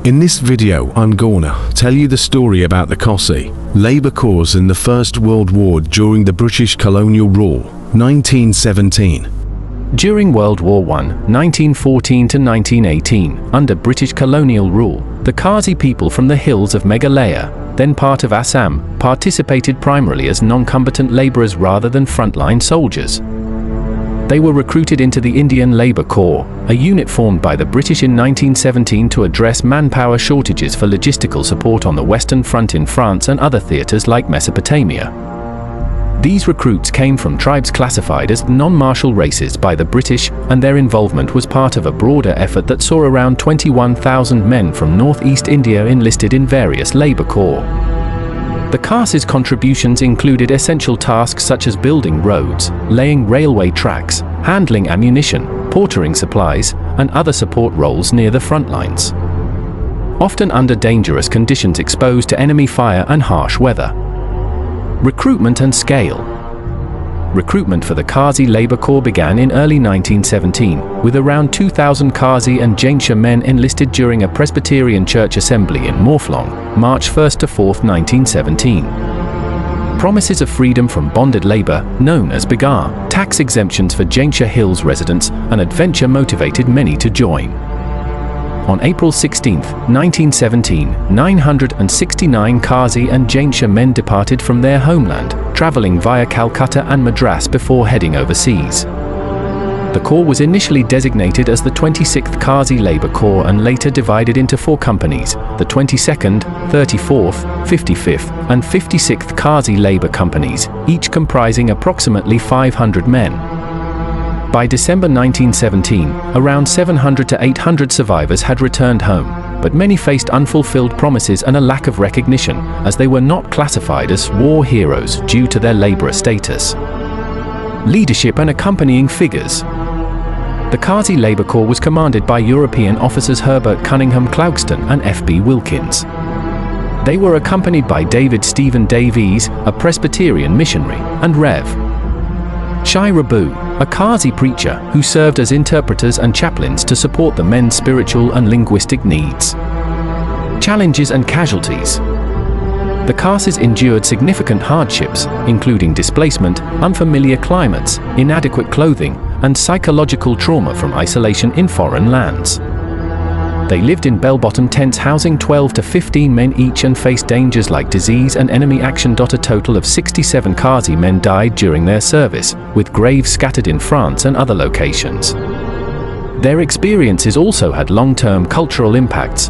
In this video, I'm gonna tell you the story about the khasi, labor corps in the First World War during the British colonial rule, 1917. During World War I, 1914 to 1918, under British colonial rule, the Khasi people from the hills of Meghalaya, then part of Assam, participated primarily as non-combatant laborers rather than frontline soldiers. They were recruited into the Indian Labour Corps, a unit formed by the British in 1917 to address manpower shortages for logistical support on the Western Front in France and other theatres like Mesopotamia. These recruits came from tribes classified as non-martial races by the British, and their involvement was part of a broader effort that saw around 21,000 men from northeast India enlisted in various labour corps. The Khasi's contributions included essential tasks such as building roads, laying railway tracks, handling ammunition, portering supplies, and other support roles near the front lines. Often under dangerous conditions exposed to enemy fire and harsh weather. Recruitment and scale. Recruitment for the Khasi Labour Corps began in early 1917, with around 2,000 Khasi and Jaintia men enlisted during a Presbyterian church assembly in Morphlong, March 1 to 4, 1917. Promises of freedom from bonded labour, known as Bigar, tax exemptions for Jaintia Hills residents, and adventure motivated many to join. On April 16, 1917, 969 Khasi and Jaintia men departed from their homeland, travelling via Calcutta and Madras before heading overseas. The corps was initially designated as the 26th Khasi Labour Corps and later divided into 4 companies, the 22nd, 34th, 55th, and 56th Khasi Labour Companies, each comprising approximately 500 men. By December 1917, around 700 to 800 survivors had returned home, but many faced unfulfilled promises and a lack of recognition, as they were not classified as war heroes due to their labourer status. Leadership and accompanying figures. The Khasi Labour Corps was commanded by European officers Herbert Cunningham Clougston and F.B. Wilkins. They were accompanied by David Stephen Davies, a Presbyterian missionary, and Rev. Shai Rabu, a Khasi preacher who served as interpreters and chaplains to support the men's spiritual and linguistic needs. Challenges and casualties. The Khasis endured significant hardships, including displacement, unfamiliar climates, inadequate clothing, and psychological trauma from isolation in foreign lands. They lived in bell-bottom tents housing 12 to 15 men each and faced dangers like disease and enemy action. A total of 67 Khasi men died during their service, with graves scattered in France and other locations. Their experiences also had long-term cultural impacts,